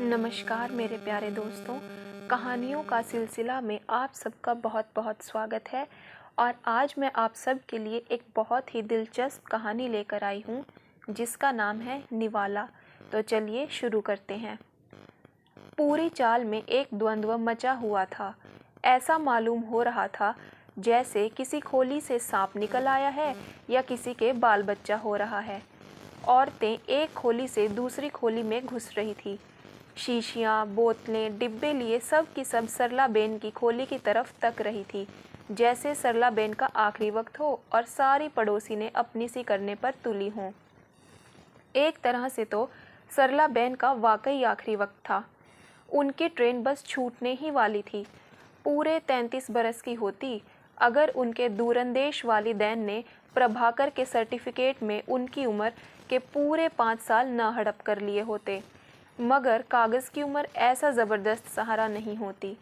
नमस्कार मेरे प्यारे दोस्तों, कहानियों का सिलसिला में आप सबका बहुत बहुत स्वागत है। और आज मैं आप सब के लिए एक बहुत ही दिलचस्प कहानी लेकर आई हूँ जिसका नाम है निवाला। तो चलिए शुरू करते हैं। पूरी चाल में एक द्वंद्व मचा हुआ था। ऐसा मालूम हो रहा था जैसे किसी खोली से सांप निकल आया है या किसी के बाल बच्चा हो रहा है। औरतें एक खोली से दूसरी खोली में घुस रही थी। शीशियाँ, बोतलें, डिब्बे लिए सब की सब सरलाबेन की खोली की तरफ तक रही थी, जैसे सरलाबेन का आखिरी वक्त हो और सारी पड़ोसी ने अपनी सी करने पर तुली हों। एक तरह से तो सरलाबेन का वाकई आखिरी वक्त था। उनकी ट्रेन बस छूटने ही वाली थी। पूरे 33 बरस की होती अगर उनके दूरंदेश वालिदैन ने प्रभाकर के सर्टिफिकेट में उनकी उम्र के पूरे 5 साल न हड़प कर लिए होते, मगर कागज़ की उम्र ऐसा ज़बरदस्त सहारा नहीं होती।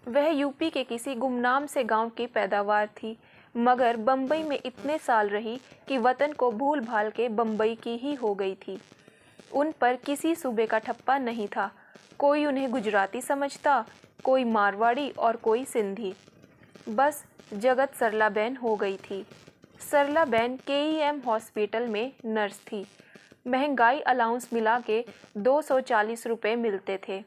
वह यूपी के किसी गुमनाम से गांव की पैदावार थी, मगर बम्बई में इतने साल रही कि वतन को भूल भाल के बम्बई की ही हो गई थी। उन पर किसी सूबे का ठप्पा नहीं था। कोई उन्हें गुजराती समझता, कोई मारवाड़ी और कोई सिंधी। बस जगत सरलाबेन हो गई थी। सरलाबेन केईएम हॉस्पिटल में नर्स थी। महंगाई अलाउंस मिला के 240 रुपये मिलते थे।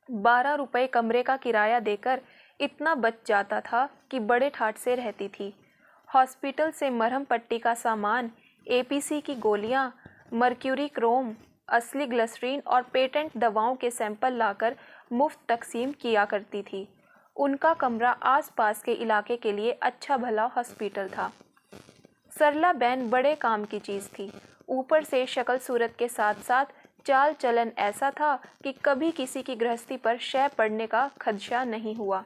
12 रुपये कमरे का किराया देकर इतना बच जाता था कि बड़े ठाट से रहती थी। हॉस्पिटल से मरहम पट्टी का सामान, एपीसी की गोलियां, मर्क्यूरी क्रोम, असली ग्लिसरीन और पेटेंट दवाओं के सैंपल लाकर मुफ्त तकसीम किया करती थी। उनका कमरा आसपास के इलाके के लिए अच्छा भला हॉस्पिटल था। सरलाबेन बड़े काम की चीज़ थी। ऊपर से शक्ल सूरत के साथ साथ चाल चलन ऐसा था कि कभी किसी की गृहस्थी पर शय पड़ने का खदशा नहीं हुआ।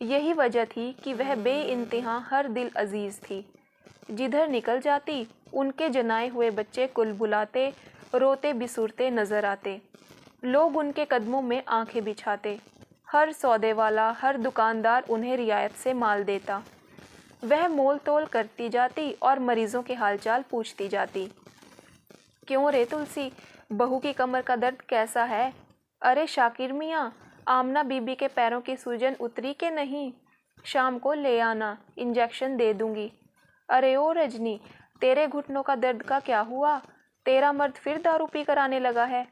यही वजह थी कि वह बेइंतहा हर दिल अजीज थी। जिधर निकल जाती उनके जनाए हुए बच्चे कुलबुलाते, रोते बिसुरते नजर आते। लोग उनके कदमों में आंखें बिछाते। हर सौदे वाला, हर दुकानदार उन्हें रियायत से माल देता। वह मोल तोल करती जाती और मरीजों के हालचाल पूछती जाती। क्यों रे तुलसी, बहू की कमर का दर्द कैसा है? अरे शाकिर मियाँ, आमना बीबी के पैरों की सूजन उतरी के नहीं? शाम को ले आना, इंजेक्शन दे दूंगी। अरे ओ रजनी, तेरे घुटनों का दर्द का क्या हुआ? तेरा मर्द फिर दारू पी कर आने लगा है।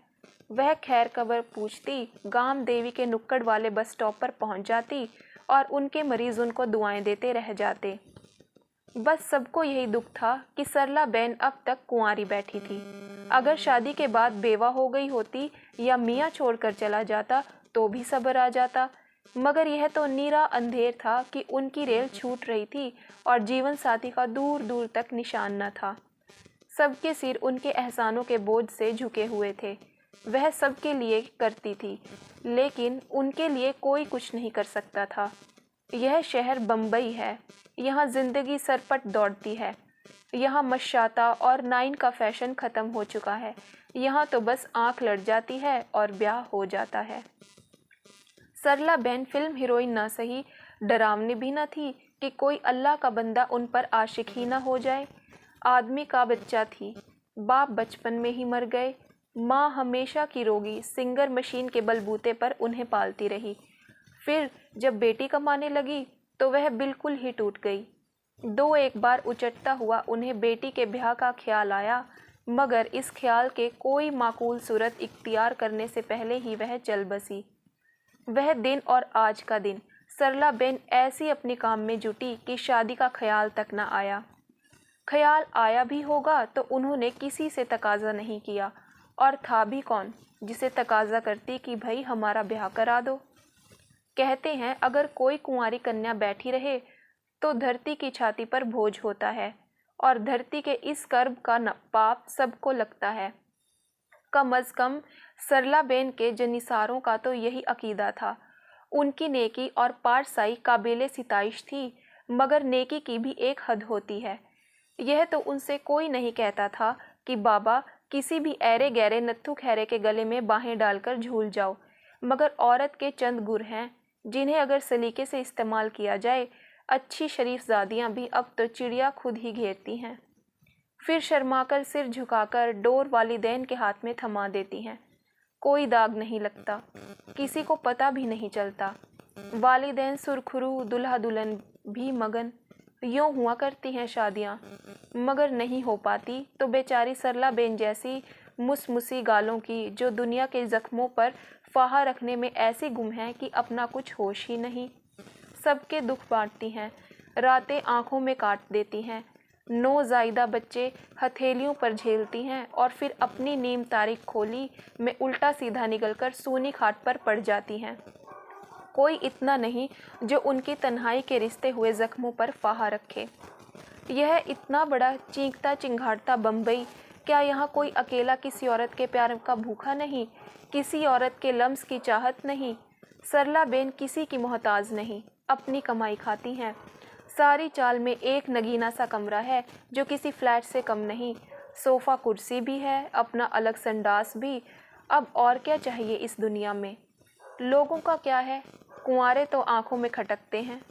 वह खैर खबर पूछती, गाम देवी के नुक्कड़ वाले बस स्टॉप पर पहुंच जाती और उनके मरीज उनको दुआएं देते रह जाते। बस सबको यही दुख था कि सरलाबेन अब तक कुंवारी बैठी थी। अगर शादी के बाद बेवा हो गई होती या मियाँ छोड़कर चला जाता तो भी सब्र आ जाता, मगर यह तो नीरा अंधेर था कि उनकी रेल छूट रही थी और जीवन साथी का दूर दूर तक निशान न था। सबके सिर उनके एहसानों के बोझ से झुके हुए थे। वह सबके लिए करती थी, लेकिन उनके लिए कोई कुछ नहीं कर सकता था। यह शहर बम्बई है। यहाँ जिंदगी सरपट दौड़ती है। यहाँ मशाता और नाइन का फैशन ख़त्म हो चुका है। यहाँ तो बस आंख लड़ जाती है और ब्याह हो जाता है। सरलाबेन फिल्म हीरोइन ना सही, डरावनी भी न थी कि कोई अल्लाह का बंदा उन पर आशिक ही ना हो जाए। आदमी का बच्चा थी। बाप बचपन में ही मर गए। माँ हमेशा की रोगी सिंगर मशीन के बलबूते पर उन्हें पालती रही। फिर जब बेटी कमाने लगी तो वह बिल्कुल ही टूट गई। दो एक बार उचटता हुआ उन्हें बेटी के ब्याह का ख्याल आया, मगर इस ख्याल के कोई माकूल सूरत इख्तियार करने से पहले ही वह चल बसी। वह दिन और आज का दिन सरलाबेन ऐसी अपने काम में जुटी कि शादी का ख्याल तक न आया। ख्याल आया भी होगा तो उन्होंने किसी से तकाजा नहीं किया, और था भी कौन जिसे तकाजा करती कि भाई हमारा ब्याह करा दो। कहते हैं अगर कोई कुंवारी कन्या बैठी रहे तो धरती की छाती पर बोझ होता है, और धरती के इस कर्ब का पाप सबको लगता है। कम अज कम सरलाबेन के जनिसारों का तो यही अकीदा था। उनकी नेकी और पारसाई काबिले सिताइश थी, मगर नेकी की भी एक हद होती है। यह तो उनसे कोई नहीं कहता था कि बाबा किसी भी ऐरे गहरे नत्थु खैरे के गले में बाहें डालकर झूल जाओ, मगर औरत के चंद गुर हैं जिन्हें अगर सलीके से इस्तेमाल किया जाए, अच्छी शरीफ ज़ादियाँ भी अब तो चिड़िया खुद ही घेरती हैं। फिर शर्माकर सिर झुकाकर डोर वालिदैन के हाथ में थमा देती हैं। कोई दाग नहीं लगता, किसी को पता भी नहीं चलता। वालिदैन सुरखरू, दूल्हा दुल्हन भी मगन, यूँ हुआ करती हैं शादियाँ, मगर नहीं हो पाती तो बेचारी सरला बेन जैसी मुसमुसी गालों की, जो दुनिया के ज़ख्मों पर फाहा रखने में ऐसी गुम है कि अपना कुछ होश ही नहीं। सबके दुख बांटती हैं, रातें आँखों में काट देती हैं, नौज़ायदा बच्चे हथेलियों पर झेलती हैं और फिर अपनी नीम तारीख खोली में उल्टा सीधा निकलकर सूनी खाट पर पड़ जाती हैं। कोई इतना नहीं जो उनकी तन्हाई के रिश्ते हुए ज़ख्मों पर फाहा रखे। यह इतना बड़ा चीखता चिंघाड़ता बम्बई, क्या यहाँ कोई अकेला किसी औरत के प्यार का भूखा नहीं, किसी औरत के लम्स की चाहत नहीं? सरला बेन किसी की मोहताज नहीं, अपनी कमाई खाती हैं। सारी चाल में एक नगीना सा कमरा है जो किसी फ्लैट से कम नहीं, सोफ़ा कुर्सी भी है, अपना अलग संडास भी। अब और क्या चाहिए इस दुनिया में? लोगों का क्या है, कुंवारे तो आंखों में खटकते हैं,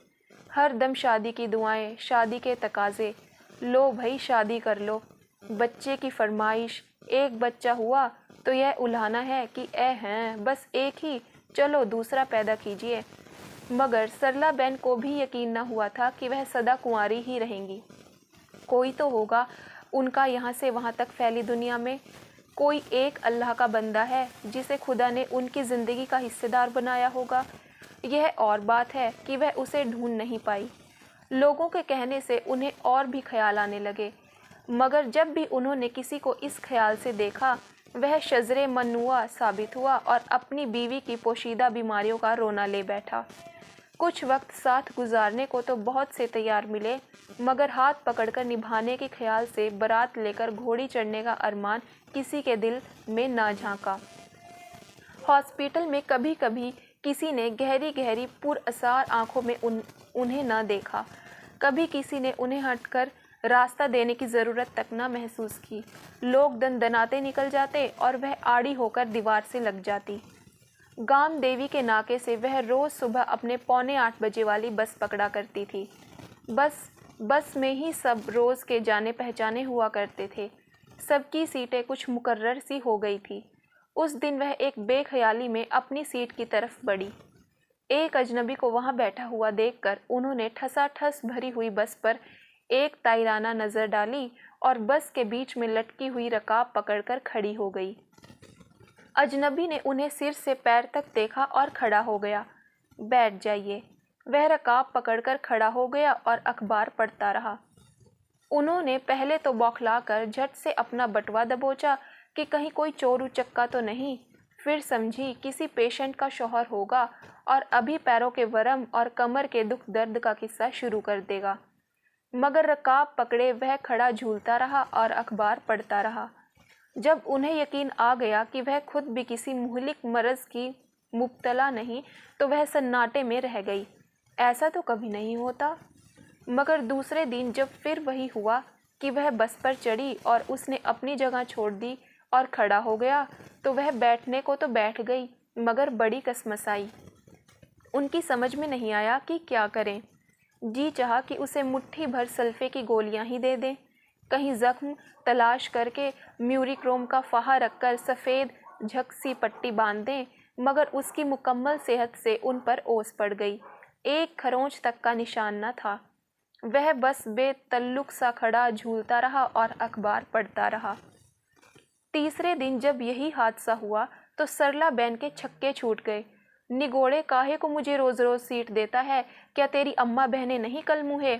हर दम शादी की दुआएं, शादी के तकाजे, लो भाई शादी कर लो। बच्चे की फरमाइश, एक बच्चा हुआ तो यह उल्हाना है कि ए हैं बस एक ही, चलो दूसरा पैदा कीजिए। मगर सरला बेन को भी यकीन न हुआ था कि वह सदा कुंवारी ही रहेंगी। कोई तो होगा उनका यहाँ से वहाँ तक फैली दुनिया में, कोई एक अल्लाह का बंदा है जिसे खुदा ने उनकी ज़िंदगी का हिस्सेदार बनाया होगा। यह और बात है कि वह उसे ढूंढ नहीं पाई। लोगों के कहने से उन्हें और भी ख्याल आने लगे, मगर जब भी उन्होंने किसी को इस ख्याल से देखा, वह शजरे मनुआ साबित हुआ और अपनी बीवी की पोशीदा बीमारियों का रोना ले बैठा। कुछ वक्त साथ गुजारने को तो बहुत से तैयार मिले, मगर हाथ पकड़कर निभाने के ख्याल से बारात लेकर घोड़ी चढ़ने का अरमान किसी के दिल में ना झांका। हॉस्पिटल में कभी कभी किसी ने गहरी गहरी पुरअसार आंखों में उन्हें न देखा, कभी किसी ने उन्हें हटकर रास्ता देने की ज़रूरत तक न महसूस की। लोग दनदनाते निकल जाते और वह आड़ी होकर दीवार से लग जाती। गाम देवी के नाके से वह रोज़ सुबह अपने 7:45 बजे वाली बस पकड़ा करती थी। बस में ही सब रोज़ के जाने पहचाने हुआ करते थे। सबकी सीटें कुछ मुकर्रर सी हो गई थी। उस दिन वह एक बेख्याली में अपनी सीट की तरफ बढ़ी। एक अजनबी को वहां बैठा हुआ देखकर उन्होंने ठसाठस भरी हुई बस पर एक ताइराना नज़र डाली और बस के बीच में लटकी हुई रकाब पकड़कर खड़ी हो गई। अजनबी ने उन्हें सिर से पैर तक देखा और खड़ा हो गया। बैठ जाइए। वह रकाब पकड़कर खड़ा हो गया और अखबार पढ़ता रहा। उन्होंने पहले तो बौखलाकर झट से अपना बटुआ दबोचा कि कहीं कोई चोर उचक्का तो नहीं, फिर समझी किसी पेशेंट का शौहर होगा और अभी पैरों के वरम और कमर के दुख दर्द का किस्सा शुरू कर देगा। मगर रकाब पकड़े वह खड़ा झूलता रहा और अखबार पढ़ता रहा। जब उन्हें यकीन आ गया कि वह खुद भी किसी मुहलिक मर्ज की मुब्तला नहीं, तो वह सन्नाटे में रह गई। ऐसा तो कभी नहीं होता। मगर दूसरे दिन जब फिर वही हुआ कि वह बस पर चढ़ी और उसने अपनी जगह छोड़ दी और खड़ा हो गया, तो वह बैठने को तो बैठ गई, मगर बड़ी कसमसाई। उनकी समझ में नहीं आया कि क्या करें। जी चाहा कि उसे मुट्ठी भर सल्फे की गोलियां ही दे दें, कहीं ज़ख्म तलाश करके म्यूरिक्रोम का फाहा रखकर सफ़ेद झकसी पट्टी बांध दें, मगर उसकी मुकम्मल सेहत से उन पर ओस पड़ गई। एक खरोंच तक का निशान न था। वह बस बेतल्लुक सा खड़ा झूलता रहा और अखबार पढ़ता रहा। तीसरे दिन जब यही हादसा हुआ तो सरला बेन के छक्के छूट गए। निगोड़े काहे को मुझे रोज़ रोज़ सीट देता है, क्या तेरी अम्मा बहनें नहीं कल मुँहे?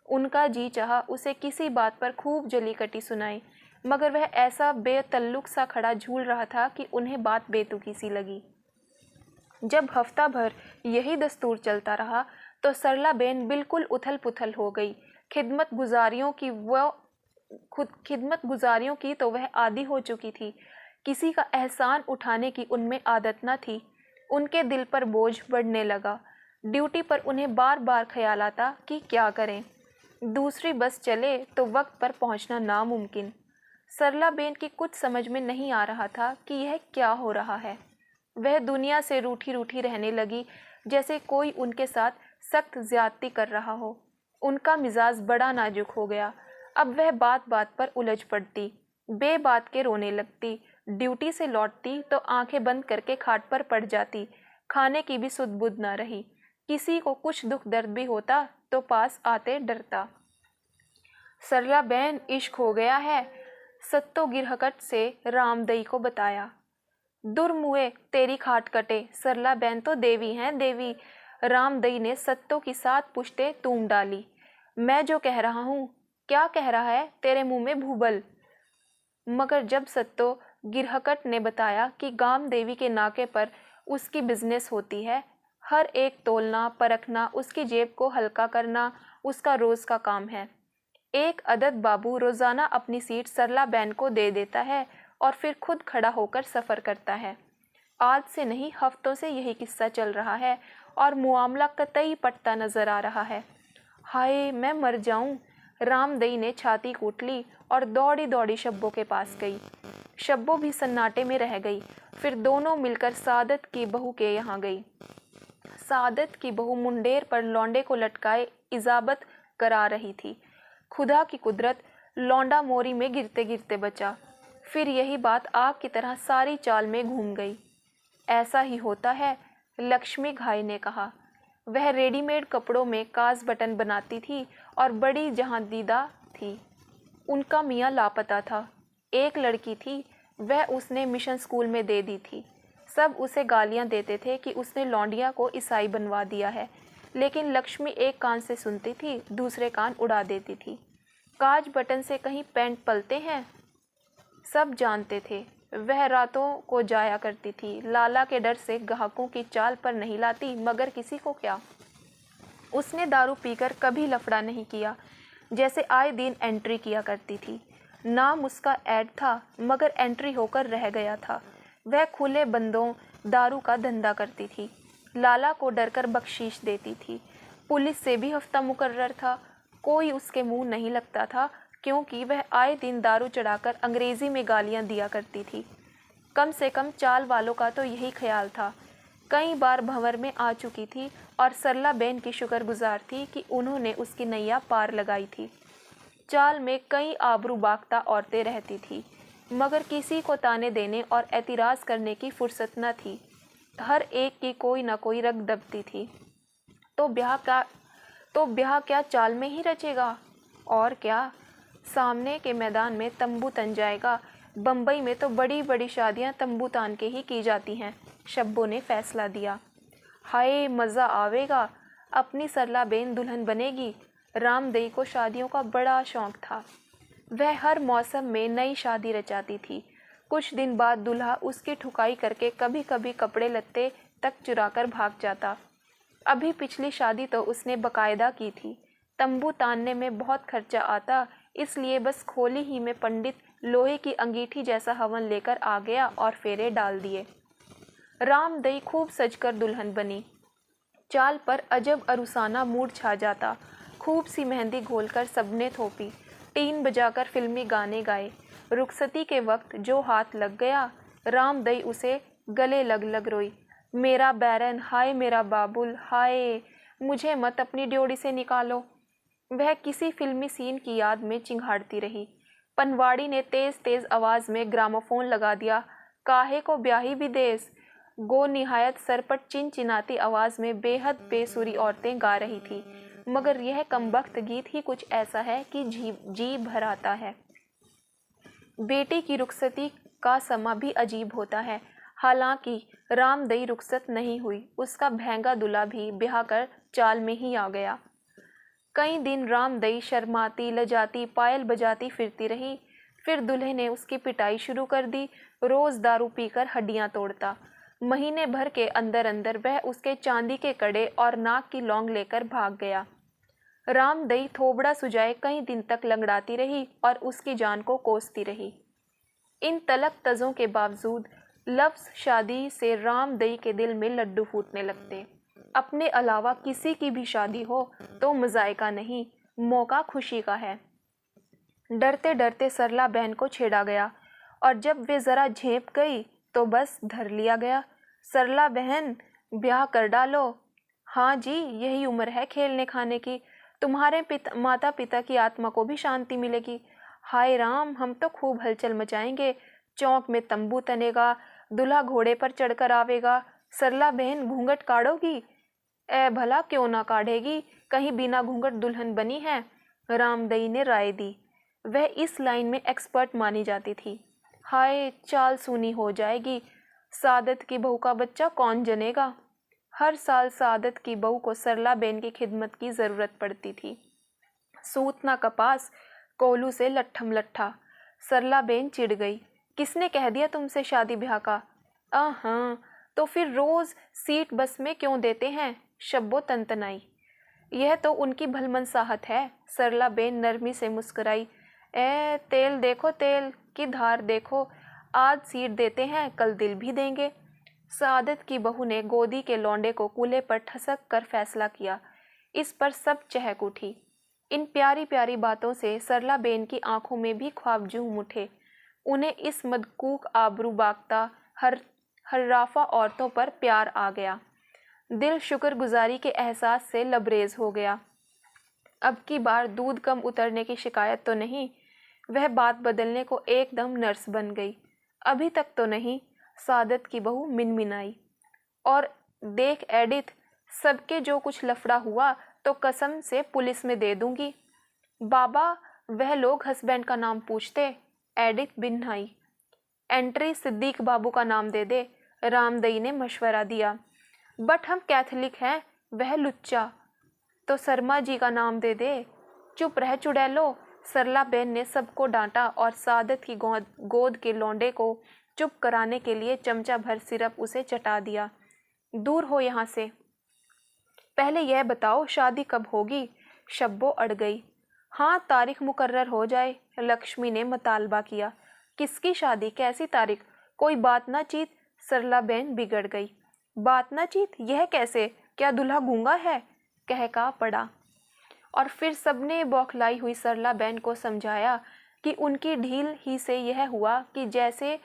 उनका जी चाहा उसे किसी बात पर खूब जली कटी सुनाई, मगर वह ऐसा बेतल्लुक सा खड़ा झूल रहा था कि उन्हें बात बेतुकी सी लगी। जब हफ्ता भर यही दस्तूर चलता रहा तो सरला बेन बिल्कुल उथल पुथल हो गई। खिदमत गुजारियों की तो वह आदी हो चुकी थी। किसी का एहसान उठाने की उनमें आदत न थी। उनके दिल पर बोझ बढ़ने लगा। ड्यूटी पर उन्हें बार बार ख्याल आता कि क्या करें, दूसरी बस चले तो वक्त पर पहुंचना नामुमकिन। सरला बेन की कुछ समझ में नहीं आ रहा था कि यह क्या हो रहा है। वह दुनिया से रूठी रूठी रहने लगी, जैसे कोई उनके साथ सख्त ज्यादती कर रहा हो। उनका मिजाज बड़ा नाजुक हो गया। अब वह बात बात पर उलझ पड़ती, बेबात के रोने लगती, ड्यूटी से लौटती तो आंखें बंद करके खाट पर पड़ जाती। खाने की भी सुध बुध न रही। किसी को कुछ दुख दर्द भी होता तो पास आते डरता। सरला बहन इश्क हो गया है, सत्तो गिरहकट से रामदई को बताया। दुर्मुए तेरी खाट कटे, सरला बहन तो देवी हैं देवी। रामदई ने सत्तो की 7 पुश्ते तूम डाली। मैं जो कह रहा हूँ, क्या कह रहा है तेरे मुंह में भूबल। मगर जब सत्तो गिरहकट ने बताया कि गाम देवी के नाके पर उसकी बिजनेस होती है, हर एक तोलना परखना, उसकी जेब को हल्का करना उसका रोज का काम है। एक अदद बाबू रोजाना अपनी सीट सरला बहन को दे देता है और फिर खुद खड़ा होकर सफ़र करता है। आज से नहीं, हफ्तों से यही किस्सा चल रहा है और मुआमला कतई पटता नजर आ रहा है। हाय मैं मर जाऊं। रामदई ने छाती कूट ली और दौड़ी दौड़ी शब्बों के पास गई। शब्बो भी सन्नाटे में रह गई। फिर दोनों मिलकर सादत की बहू के यहाँ गई। सादत की बहू मुंडेर पर लौंडे को लटकाए इजाबत करा रही थी। खुदा की कुदरत, लौंडा मोरी में गिरते गिरते बचा। फिर यही बात आग की तरह सारी चाल में घूम गई। ऐसा ही होता है, लक्ष्मी घाई ने कहा। वह रेडीमेड कपड़ों में काज बटन बनाती थी और बड़ी जहांदीदा थी। उनका मियाँ लापता था। एक लड़की थी, वह उसने मिशन स्कूल में दे दी थी। सब उसे गालियां देते थे कि उसने लौंडिया को ईसाई बनवा दिया है, लेकिन लक्ष्मी एक कान से सुनती थी, दूसरे कान उड़ा देती थी। काज बटन से कहीं पैंट पलते हैं, सब जानते थे। वह रातों को जाया करती थी। लाला के डर से ग्राहकों की चाल पर नहीं लाती, मगर किसी को क्या। उसने दारू पीकर कभी लफड़ा नहीं किया, जैसे आए दिन एंट्री किया करती थी। नाम उसका ऐड था, मगर एंट्री होकर रह गया था। वह खुले बंदों दारू का धंधा करती थी। लाला को डरकर बख्शीश देती थी। पुलिस से भी हफ्ता मुकर्रर था। कोई उसके मुंह नहीं लगता था, क्योंकि वह आए दिन दारू चढ़ाकर अंग्रेजी में गालियां दिया करती थी। कम से कम चाल वालों का तो यही ख्याल था। कई बार भंवर में आ चुकी थी और सरला बहन की शुक्रगुजार थी कि उन्होंने उसकी नैया पार लगाई थी। चाल में कई आबरू बाख्ता औरतें रहती थी, मगर किसी को ताने देने और एतराज़ करने की फुर्सत न थी। हर एक की कोई न कोई रग दबती थी। तो ब्याह क्या चाल में ही रचेगा, और क्या। सामने के मैदान में तंबू तन जाएगा। बम्बई में तो बड़ी बड़ी शादियां तंबू तान के ही की जाती हैं, शब्बों ने फैसला दिया। हाय मज़ा आवेगा, अपनी सरला बेन दुल्हन बनेगी। रामदई को शादियों का बड़ा शौक था। वह हर मौसम में नई शादी रचाती थी। कुछ दिन बाद दूल्हा उसकी ठुकाई करके कभी कभी कपड़े लत्ते तक चुराकर भाग जाता। अभी पिछली शादी तो उसने बकायदा की थी। तंबू तानने में बहुत खर्चा आता, इसलिए बस खोली ही में पंडित लोहे की अंगीठी जैसा हवन लेकर आ गया और फेरे डाल दिए। रामदई खूब सजकर दुल्हन बनी। चाल पर अजब अरुसाना मूड छा जाता। खूब सी मेहंदी घोलकर सबने थोपी, टीन बजाकर फिल्मी गाने गाए। रुखसती के वक्त जो हाथ लग गया, रामदई उसे गले लग लग रोई। मेरा बैरन, हाय मेरा बाबुल, हाय मुझे मत अपनी ड्योढ़ी से निकालो। वह किसी फिल्मी सीन की याद में चिंघाड़ती रही। पनवाड़ी ने तेज तेज आवाज में ग्रामोफोन लगा दिया। काहे को ब्याही विदेश, गो निहायत सरपट चिनचिनाती आवाज में बेहद बेसुरी औरतें गा रही थी, मगर यह कमबख्त गीत ही कुछ ऐसा है कि जी भर आता है। बेटी की रुखसती का समा भी अजीब होता है। हालांकि रामदई रुखसत नहीं हुई, उसका भैंगा दूल्हा भी ब्याह कर चाल में ही आ गया। कई दिन रामदई शर्माती लजाती पायल बजाती फिरती रही। फिर दूल्हे ने उसकी पिटाई शुरू कर दी। रोज दारू पीकर हड्डियां तोड़ता। महीने भर के अंदर अंदर वह उसके चांदी के कड़े और नाक की लौंग लेकर भाग गया। रामदई थोबड़ा सुजाए कई दिन तक लंगड़ाती रही और उसकी जान को कोसती रही। इन तलक तजों के बावजूद लफ्ज़ शादी से रामदई के दिल में लड्डू फूटने लगते। अपने अलावा किसी की भी शादी हो तो मज़ायका नहीं, मौका खुशी का है। डरते डरते सरला बहन को छेड़ा गया, और जब वे ज़रा झेप गई तो बस धर लिया गया। सरला बहन, ब्याह कर डालो। हाँ जी, यही उम्र है खेलने खाने की। तुम्हारे माता पिता की आत्मा को भी शांति मिलेगी। हाय राम, हम तो खूब हलचल मचाएंगे। चौक में तंबू तनेगा, दूल्हा घोड़े पर चढ़कर आवेगा। सरला बहन घूंघट काढ़ोगी? ए भला क्यों ना काढ़ेगी, कहीं बिना घूंघट दुल्हन बनी है? रामदई ने राय दी। वह इस लाइन में एक्सपर्ट मानी जाती थी। हाय, चाल सूनी हो जाएगी। सादत की बहू का बच्चा कौन जनेगा? हर साल सादत की बहू को सरला बेन की खिदमत की ज़रूरत पड़ती थी। सूत ना कपास, कोलू से लट्ठम लट्ठा। सरला बेन चिढ़ गई। किसने कह दिया तुमसे शादी ब्याह का? हाँ, तो फिर रोज़ सीट बस में क्यों देते हैं? शब्बो तनतनाई। यह तो उनकी भलमनसाहत है। सरला बेन नरमी से मुस्कुराई। तेल देखो, तेल की धार देखो। आज सीट देते हैं, कल दिल भी देंगे। सादत की बहू ने गोदी के लौंडे को कूल्हे पर ठसक कर फैसला किया। इस पर सब चहक उठी। इन प्यारी प्यारी बातों से सरला बेन की आंखों में भी ख्वाब झूम उठे। उन्हें इस मदकूक आबरू बागता हर्राफा औरतों पर प्यार आ गया। दिल शुक्रगुजारी के एहसास से लबरेज हो गया। अब की बार दूध कम उतरने की शिकायत तो नहीं। वह बात बदलने को एकदम नर्स बन गई। अभी तक तो नहीं, सादत की बहू मिनमिनाई। और देख एडिथ, सबके जो कुछ लफड़ा हुआ तो कसम से पुलिस में दे दूंगी। बाबा, वह लोग हस्बैंड का नाम पूछते। एडिथ बिन्नाई। एंट्री सिद्दीक बाबू का नाम दे दे, रामदई ने मशवरा दिया। बट हम कैथलिक हैं, वह लुच्चा। तो शर्मा जी का नाम दे दे। चुप रह चुड़ैलो। सरला बेन ने सबको डांटा और सादत की गोद के लौंडे को चुप कराने के लिए चमचा भर सिरप उसे चटा दिया। दूर हो यहाँ से। पहले यह बताओ शादी कब होगी? शब्बो अड़ गई। हाँ, तारीख मुकर्रर हो जाए, लक्ष्मी ने मतालबा किया। किसकी शादी, कैसी तारीख? कोई बात ना चीत। सरला बेन बिगड़ गई। बात ना चीत, यह कैसे? क्या दूल्हा गूंगा है? कहका पड़ा। और फिर सबने बौखलाई हुई सरला बेन को समझाया कि उनकी ढील ही से यह हुआ कि जैसे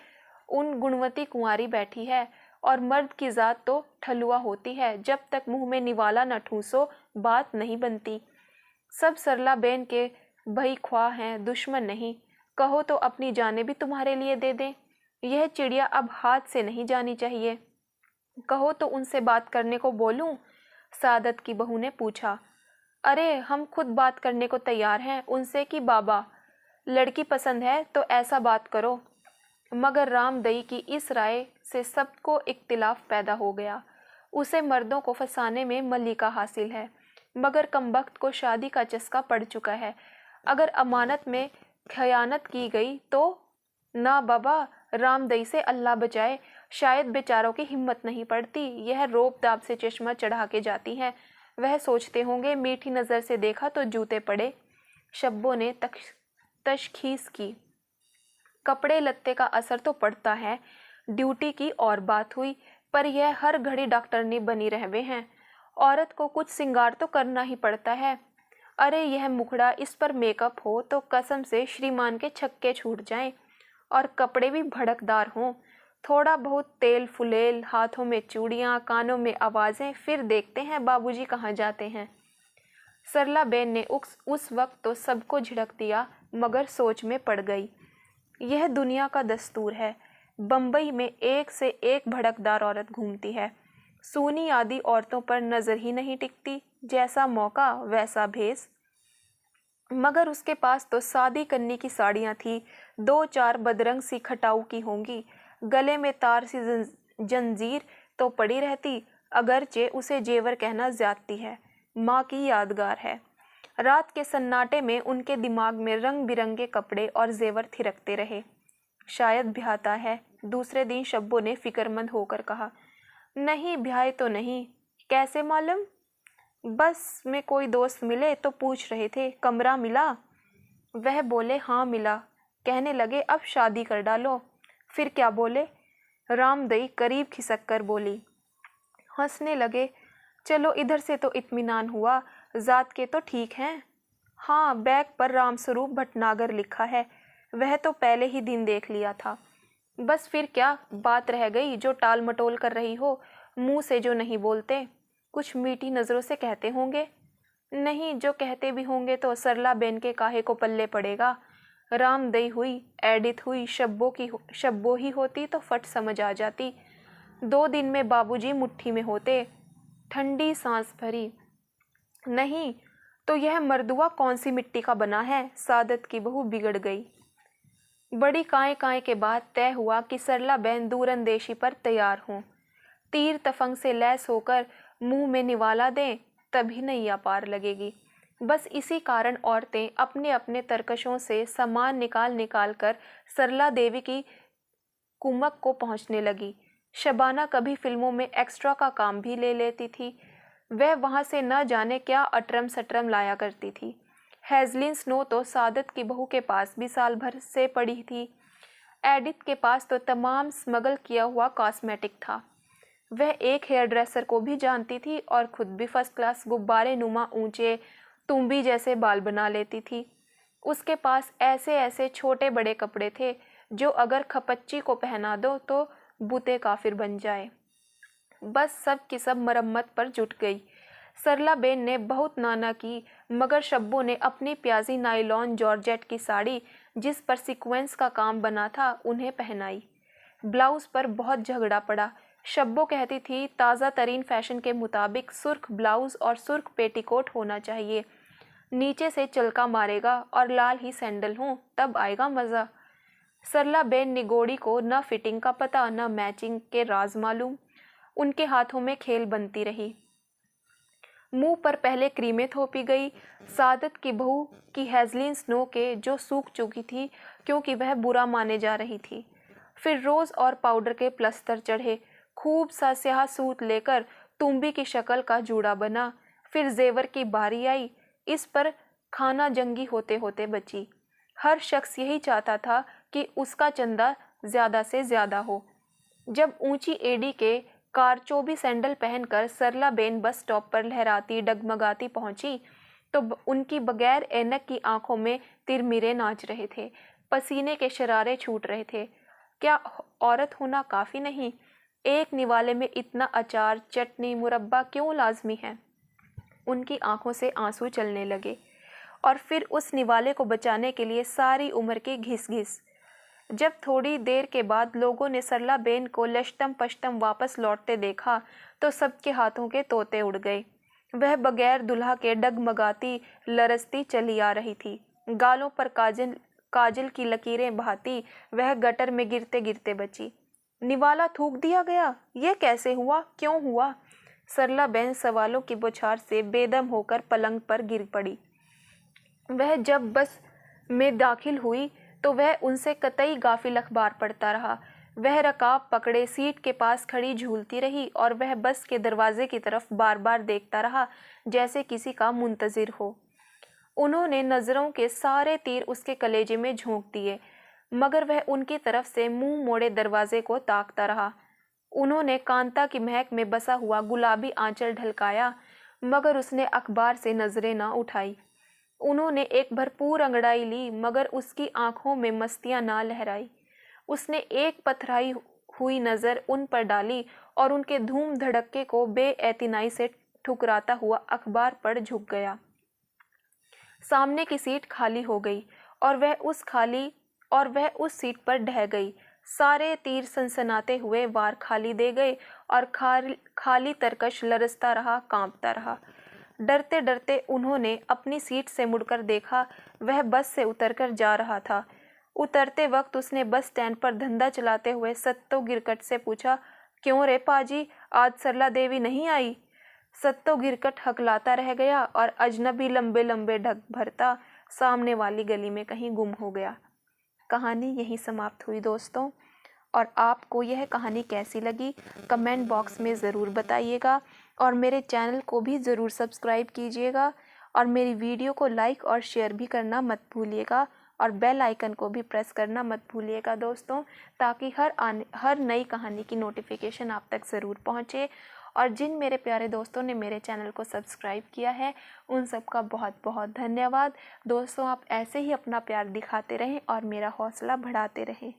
उन गुणवती कुंवारी बैठी है और मर्द की जात तो ठलुआ होती है, जब तक मुंह में निवाला न ठूसो बात नहीं बनती। सब सरला बेन के भई ख्वाह हैं, दुश्मन नहीं। कहो तो अपनी जानें भी तुम्हारे लिए दे दें। यह चिड़िया अब हाथ से नहीं जानी चाहिए। कहो तो उनसे बात करने को बोलूं? सादत की बहू ने पूछा। अरे, हम खुद बात करने को तैयार हैं उनसे कि बाबा, लड़की पसंद है तो ऐसा बात करो। मगर रामदई की इस राय से सबको इख्तिलाफ पैदा हो गया। उसे मर्दों को फंसाने में मल्लिका हासिल है, मगर कमबख्त को शादी का चस्का पड़ चुका है। अगर अमानत में खयानत की गई तो? ना बाबा, रामदई से अल्लाह बचाए। शायद बेचारों की हिम्मत नहीं पड़ती। यह रोब दाब से चश्मा चढ़ा के जाती हैं। वह सोचते होंगे मीठी नज़र से देखा तो जूते पड़े। शब्बों ने तशखीस की। कपड़े लत्ते का असर तो पड़ता है। ड्यूटी की और बात हुई, पर यह हर घड़ी डॉक्टरनी बनी रहवे हैं। औरत को कुछ सिंगार तो करना ही पड़ता है। अरे, यह मुखड़ा, इस पर मेकअप हो तो कसम से श्रीमान के छक्के छूट जाएं। और कपड़े भी भड़कदार हों। थोड़ा बहुत तेल फुलेल, हाथों में चूड़ियाँ, कानों में आवाज़ें, फिर देखते हैं बाबूजी कहाँ जाते हैं। सरला बेन ने उस वक्त तो सबको झिड़क दिया, मगर सोच में पड़ गई। यह दुनिया का दस्तूर है। बम्बई में एक से एक भड़कदार औरत घूमती है। सूनी आदि औरतों पर नज़र ही नहीं टिकती। जैसा मौका वैसा भेस। मगर उसके पास तो शादी करने की साड़ियाँ थी। 2-4 बदरंग सी खटाऊ की होंगी। गले में तार सी जंजीर तो पड़ी रहती। अगरचे उसे जेवर कहना ज्यादती है, माँ की यादगार है। रात के सन्नाटे में उनके दिमाग में रंग बिरंगे कपड़े और जेवर थिरकते रहे। शायद ब्याहता है, दूसरे दिन शब्बो ने फिक्रमंद होकर कहा। नहीं, ब्याह तो नहीं। कैसे मालूम? बस में कोई दोस्त मिले तो पूछ रहे थे, कमरा मिला? वह बोले हाँ मिला। कहने लगे अब शादी कर डालो। फिर क्या बोले? रामदई करीब खिसक कर बोली। हंसने लगे। चलो, इधर से तो इत्मीनान हुआ, जात के तो ठीक हैं। हाँ, बैग पर रामस्वरूप भटनागर लिखा है। वह तो पहले ही दिन देख लिया था। बस फिर क्या बात रह गई जो टाल मटोल कर रही हो? मुंह से जो नहीं बोलते, कुछ मीठी नज़रों से कहते होंगे। नहीं, जो कहते भी होंगे तो सरला बेन के काहे को पल्ले पड़ेगा। रामदई हुई, एडिथ हुई, शब्बो ही होती तो फट समझ आ जाती। 2 दिन में बाबूजी मुट्ठी में होते। ठंडी सांस भरी। नहीं तो यह मर्दुआ कौन सी मिट्टी का बना है? सादत की बहू बिगड़ गई। बड़ी काए के बाद तय हुआ कि सरला बहन दूरंदेशी पर तैयार हों। तीर तफंग से लैस होकर मुंह में निवाला दें, तभी नैया पार लगेगी। बस इसी कारण औरतें अपने अपने तरकशों से सामान निकाल कर सरला देवी की कुमक को पहुंचने लगी। शबाना कभी फिल्मों में एक्स्ट्रा का काम भी ले लेती थी। वह वहां से न जाने क्या अटरम सटरम लाया करती थी। हेजलिन स्नो तो सादत की बहू के पास भी साल भर से पड़ी थी। एडिथ के पास तो तमाम स्मगल किया हुआ कॉस्मेटिक था। वह एक हेयर ड्रेसर को भी जानती थी और खुद भी फर्स्ट क्लास गुब्बारे नुमा ऊंचे तुम्बी जैसे बाल बना लेती थी। उसके पास ऐसे ऐसे छोटे बड़े कपड़े थे जो अगर खपच्ची को पहना दो तो बुते काफिर बन जाए। बस सब की सब मरम्मत पर जुट गई। सरला बेन ने बहुत नाना की, मगर शब्बो ने अपनी प्याजी नायलॉन जॉर्जेट की साड़ी जिस पर सीक्वेंस का काम बना था उन्हें पहनाई। ब्लाउज पर बहुत झगड़ा पड़ा। शब्बो कहती थी ताज़ा तरीन फैशन के मुताबिक सुर्ख ब्लाउज और सुर्ख पेटीकोट होना चाहिए, नीचे से चलका मारेगा और लाल ही सैंडल हों तब आएगा मज़ा। सरला बेन निगोड़ी को न फिटिंग का पता न मैचिंग के राज मालूम। उनके हाथों में खेल बनती रही। मुंह पर पहले क्रीमें थोपी गई। सादत की बहू की हेजलिन स्नो के जो सूख चुकी थी क्योंकि वह बुरा माने जा रही थी। फिर रोज़ और पाउडर के प्लस्तर चढ़े। खूब सा स्याह सूत लेकर तुम्बी की शक्ल का जूड़ा बना। फिर जेवर की बारी आई। इस पर खाना जंगी होते होते बची। हर शख्स यही चाहता था कि उसका चंदा ज़्यादा से ज़्यादा हो। जब ऊंची एड़ी के कारचोबी सैंडल पहनकर सरला बेन बस स्टॉप पर लहराती डगमगाती पहुंची तो उनकी बगैर ऐनक की आंखों में तिरमिरे नाच रहे थे, पसीने के शरारे छूट रहे थे। क्या औरत होना काफ़ी नहीं? एक निवाले में इतना अचार, चटनी, मुरब्बा क्यों लाजमी है? उनकी आंखों से आंसू चलने लगे। और फिर उस निवाले को बचाने के लिए सारी उम्र की घिस-घिस। जब थोड़ी देर के बाद लोगों ने सरला बेन को लश्तम पश्तम वापस लौटते देखा तो सबके हाथों के तोते उड़ गए। वह बगैर दुल्हा के डगमगाती लरसती चली आ रही थी। गालों पर काजल की लकीरें बहाती वह गटर में गिरते गिरते बची। निवाला थूक दिया गया, ये कैसे हुआ, क्यों हुआ? सरला बेन सवालों की बौछार से बेदम होकर पलंग पर गिर पड़ी। वह जब बस में दाखिल हुई तो वह उनसे कतई गाफिल अखबार पढ़ता रहा। वह रकाब पकड़े सीट के पास खड़ी झूलती रही और वह बस के दरवाजे की तरफ बार बार देखता रहा जैसे किसी का मुंतजिर हो। उन्होंने नज़रों के सारे तीर उसके कलेजे में झोंक दिए, मगर वह उनकी तरफ से मुंह मोड़े दरवाजे को ताकता रहा। उन्होंने कांता की महक में बसा हुआ गुलाबी आंचल ढलकाया, मगर उसने अखबार से नजरें ना उठाई। उन्होंने एक भरपूर अंगड़ाई ली, मगर उसकी आंखों में मस्तियां ना लहराई। उसने एक पथराई हुई नज़र उन पर डाली और उनके धूम धड़क्के को बेएतिनाई से ठुकराता हुआ अखबार पर झुक गया। सामने की सीट खाली हो गई और वह उस सीट पर ढह गई। सारे तीर सनसनाते हुए वार खाली दे गए और खाली तरकश लरसता रहा, कांपता रहा। डरते डरते उन्होंने अपनी सीट से मुड़कर देखा। वह बस से उतरकर जा रहा था। उतरते वक्त उसने बस स्टैंड पर धंधा चलाते हुए सत्तो गिरकट से पूछा, क्यों रे पाजी, आज सरला देवी नहीं आई? सत्तो गिरकट हकलाता रह गया और अजनबी लंबे लंबे ढक भरता सामने वाली गली में कहीं गुम हो गया। कहानी यहीं समाप्त हुई दोस्तों। और आपको यह कहानी कैसी लगी कमेंट बॉक्स में ज़रूर बताइएगा और मेरे चैनल को भी ज़रूर सब्सक्राइब कीजिएगा और मेरी वीडियो को लाइक और शेयर भी करना मत भूलिएगा और बेल आइकन को भी प्रेस करना मत भूलिएगा दोस्तों, ताकि हर नई कहानी की नोटिफिकेशन आप तक ज़रूर पहुँचे। और जिन मेरे प्यारे दोस्तों ने मेरे चैनल को सब्सक्राइब किया है उन सबका बहुत बहुत धन्यवाद दोस्तों। आप ऐसे ही अपना प्यार दिखाते रहें और मेरा हौसला बढ़ाते रहें।